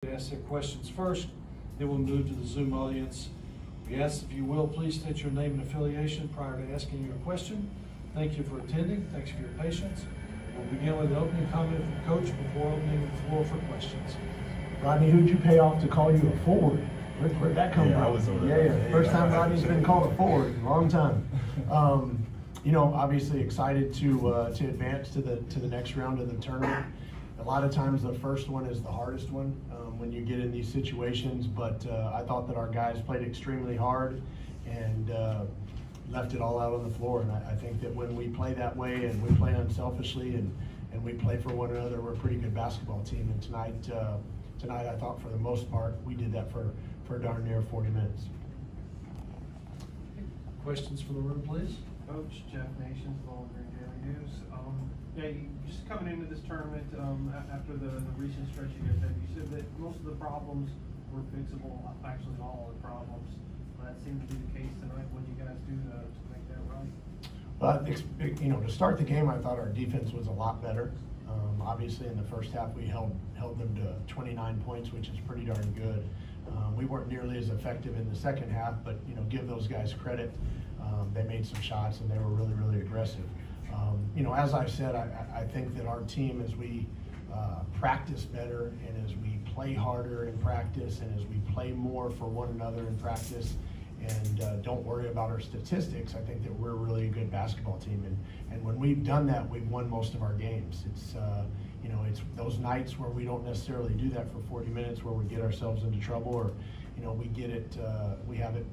Ask their questions first, then we'll move to the Zoom audience. We ask, if you will, please state your name and affiliation prior to asking your question. Thank you for attending. Thanks for your patience. We'll begin with an opening comment from Coach before opening the floor for questions. Rodney, who'd you pay off to call you a forward? Where'd that come from? I was over Yeah. First time Rodney's been called a forward in a long time. You know, obviously excited to advance to the next round of the tournament. A lot of times the first one is the hardest one when you get in these situations, but I thought that our guys played extremely hard and left it all out on the floor. And I think that when we play that way and we play unselfishly and we play for one another, we're a pretty good basketball team. And tonight I thought for the most part we did that for darn near 40 minutes. Questions from the room, please. Coach, Jeff Nations, Bowling Green Daily News. Just coming into this tournament after the recent stretch you guys had, you said that most of the problems were fixable, actually all the problems. That seemed to be the case tonight. What did you guys do to make that right? You know, to start the game, I thought our defense was a lot better. Obviously, in the first half, we held them to 29 points, which is pretty darn good. We weren't nearly as effective in the second half, but you know, give those guys credit. They made some shots and they were really, really aggressive. You know, as I've said, I think that our team, as we practice better and as we play harder in practice and as we play more for one another in practice and don't worry about our statistics, I think that we're really a good basketball team. And when we've done that, we've won most of our games. It's you know, it's those nights where we don't necessarily do that for 40 minutes where we get ourselves into trouble, or you know, we have it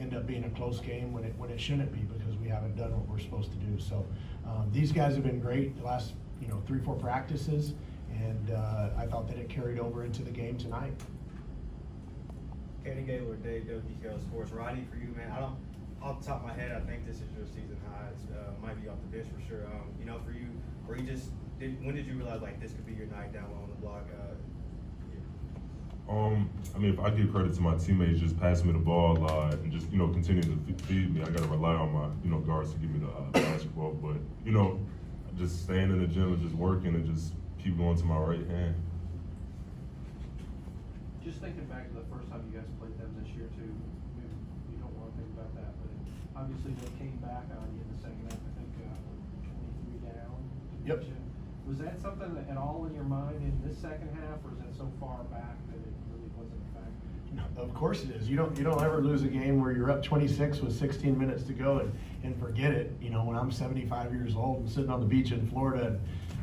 end up being a close game when it shouldn't be because we haven't done what we're supposed to do. So these guys have been great the last 3-4 practices, and I thought that it carried over into the game tonight. Kenny Gaylor, Dave, WKU Sports. Rodney, for you, man, off the top of my head, I think this is your season high. It might be off the bench for sure. You know, for you, when did you realize like this could be your night down low on the block? I mean, if I give credit to my teammates, just passing me the ball a lot and just, continue to feed me. I got to rely on my, guards to give me the basketball. But, just staying in the gym and just working and just keep going to my right hand. Just thinking back to the first time you guys played them this year, too, you don't want to think about that, but obviously they came back on you in the second half, I think 23 down. Yep. Was that something at all in your mind in this second half, or is that so far back that it really wasn't a factor? No, of course it is. You don't ever lose a game where you're up 26 with 16 minutes to go and forget it. When I'm 75 years old and sitting on the beach in Florida,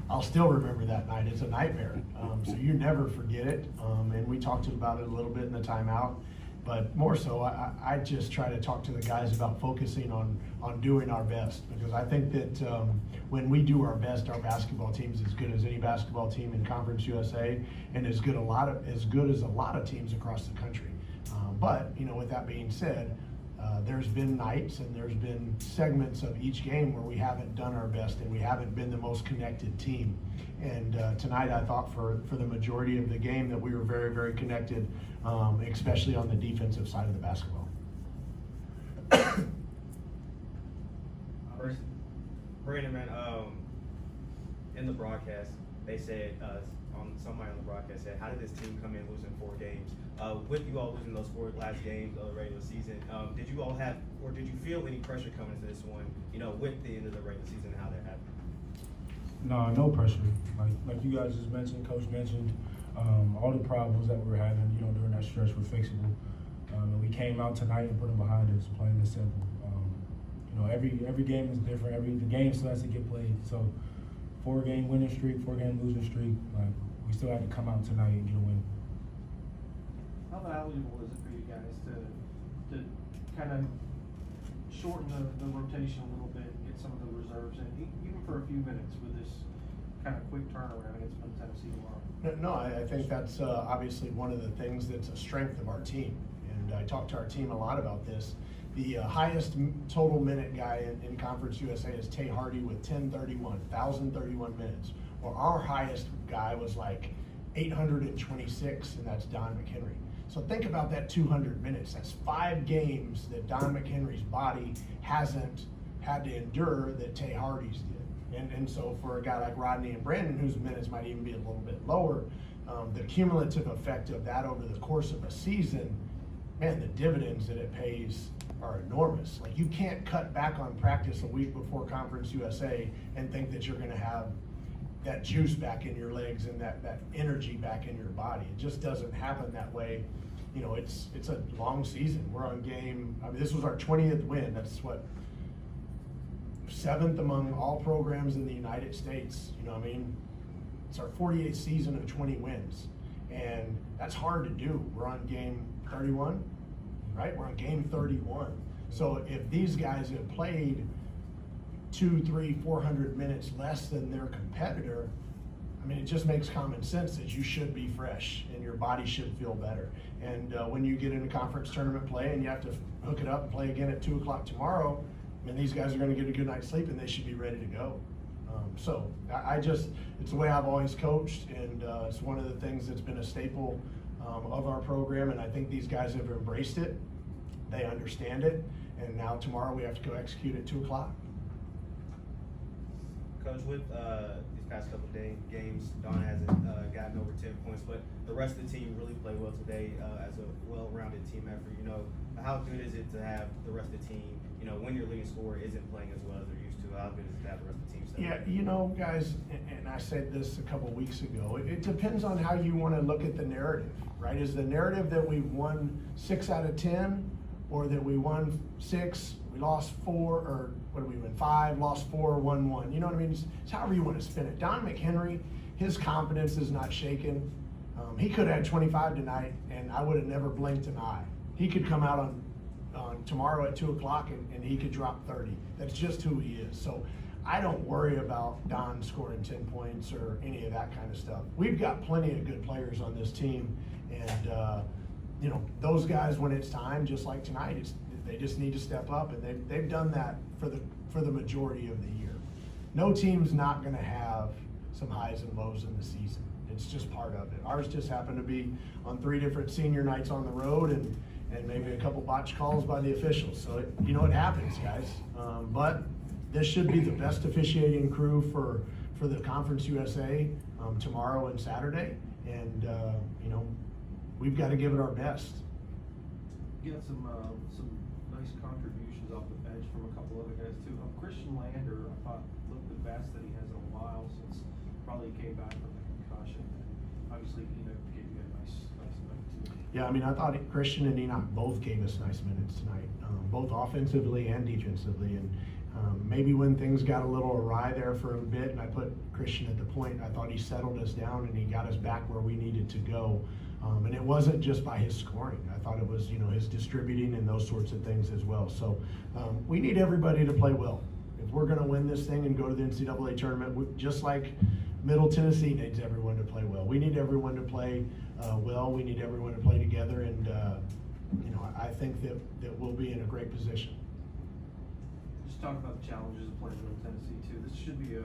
I'll still remember that night. It's a nightmare. So you never forget it. And we talked about it a little bit in the timeout. But more so, I just try to talk to the guys about focusing on doing our best, because I think that when we do our best, our basketball team's as good as any basketball team in Conference USA, and as good as a lot of teams across the country. But with that being said, there's been nights and there's been segments of each game where we haven't done our best and we haven't been the most connected team. And tonight I thought for the majority of the game that we were very, very connected, especially on the defensive side of the basketball. Brandon, man, in the broadcast, they said, somebody on the broadcast said, how did this team come in losing 4 games? With you all losing those 4 last games of the regular season, did you all have, or did you feel any pressure coming into this one, with the end of the regular season and how that happened? No pressure. Like you guys just mentioned, Coach mentioned, all the problems that we were having, during that stretch were fixable. And we came out tonight and put them behind us, plain and simple. Every game is different. The game still has to get played. So 4-game winning streak, 4-game losing streak, we still had to come out tonight and get a win. How valuable is it for you guys to kind of shorten the rotation a little bit and get some of the reserves in, even for a few minutes, with this kind of quick turnaround against Tennessee tomorrow? No, I think that's obviously one of the things that's a strength of our team. And I talked to our team a lot about this. The highest total minute guy in Conference USA is Tay Hardy with 1,031 minutes. Or our highest guy was like 826, and that's Don McHenry. So think about that 200 minutes. That's 5 games that Don McHenry's body hasn't had to endure that Tay Hardy's did. And so for a guy like Rodney and Brandon, whose minutes might even be a little bit lower, the cumulative effect of that over the course of a season, man, the dividends that it pays are enormous. Like, you can't cut back on practice a week before Conference USA and think that you're going to have that juice back in your legs and that energy back in your body. It just doesn't happen that way. You know, it's a long season. We're on game, I mean, this was our 20th win. That's what, 7th among all programs in the United States. You know what I mean? It's our 48th season of 20 wins. And that's hard to do. We're on game 31, right? We're on game 31. So if these guys have played 200, 300, 400 minutes less than their competitor, I mean, it just makes common sense that you should be fresh and your body should feel better. And when you get into conference tournament play and you have to hook it up and play again at 2 o'clock tomorrow, I mean, these guys are going to get a good night's sleep and they should be ready to go. So it's the way I've always coached, and it's one of the things that's been a staple of our program, and I think these guys have embraced it. They understand it, and now tomorrow we have to go execute at 2 o'clock. Coach, with these past couple of games, Don hasn't gotten over 10 points, but the rest of the team really played well today as a well-rounded team effort. You know, how good is it to have the rest of the team, you know, when your leading scorer isn't playing as well as they're used to, how good is it to have the rest of the team step up? Yeah, you know, guys, and I said this a couple weeks ago, it depends on how you want to look at the narrative, right? Is the narrative that we won 6 out of 10, or that we won 6, we lost 4, or what did we win, 5, lost 4, won 1? You know what I mean? It's however you want to spin it. Don McHenry, his confidence is not shaken. He could have had 25 tonight, and I would have never blinked an eye. He could come out on tomorrow at 2 o'clock and he could drop 30. That's just who he is. So I don't worry about Don scoring 10 points or any of that kind of stuff. We've got plenty of good players on this team, and you know, those guys, when it's time, just like tonight, they just need to step up, and they've done that for the majority of the year. No team's not going to have some highs and lows in the season. It's just part of it. Ours just happened to be on 3 different senior nights on the road, and maybe a couple botch calls by the officials. So you know, it happens, guys. But this should be the best officiating crew for the Conference USA tomorrow and Saturday, and you know, we've got to give it our best. You got some nice contributions off the bench from a couple other guys too. Christian Lander, I thought, looked the best that he has in a while since probably came back from the concussion. And obviously, Enoch gave you a nice night too. Yeah, I mean, I thought Christian and Enoch both gave us nice minutes tonight, both offensively and defensively. And maybe when things got a little awry there for a bit, and I put Christian at the point, I thought he settled us down and he got us back where we needed to go. And it wasn't just by his scoring. I thought it was, you know, his distributing and those sorts of things as well. So we need everybody to play well. If we're going to win this thing and go to the NCAA tournament, just like Middle Tennessee needs everyone to play well. We need everyone to play well. We need everyone to play together, and you know, I think that we'll be in a great position. Just talk about the challenges of playing Middle Tennessee too. This should be a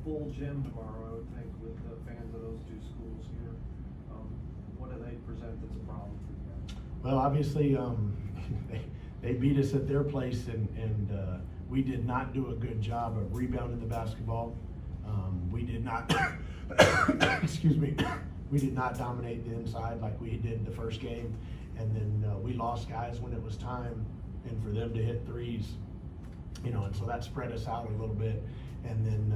full gym tomorrow, I would think, with the fans of those 2 schools here. What do they present that's a problem for you guys? Well, obviously, they beat us at their place, and we did not do a good job of rebounding the basketball. We did not, excuse me, we did not dominate the inside like we did the first game, and then we lost guys when it was time, and for them to hit threes, you know, and so that spread us out a little bit. And then,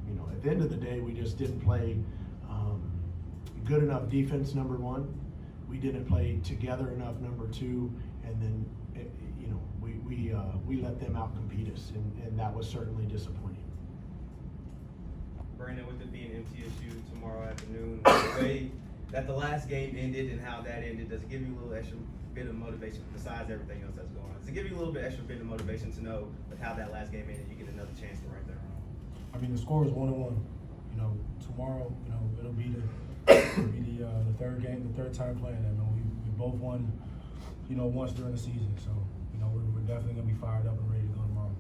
you know, at the end of the day, we just didn't play good enough defense, number 1. We didn't play together enough, number 2, and then, you know, we let them out-compete us, and that was certainly disappointing. Brandon, with it being MTSU tomorrow afternoon, the way that the last game ended and how that ended, does it give you a little extra bit of motivation besides everything else that's going on? Does it give you a little bit extra bit of motivation to know with how that last game ended, you get another chance to right there on? I mean, the score is 1-1. You know, tomorrow, you know, it'll be the third game, the third time playing it. You know, we both won, you know, once during the season. So, you know, we're definitely gonna be fired up and ready to go tomorrow.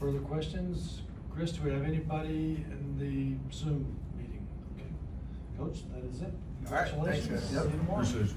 Further questions? Chris, do we have anybody in the Zoom meeting? Okay. Coach, that is it. All right, thanks, guys. Congratulations. Yep. See you tomorrow. Appreciate you.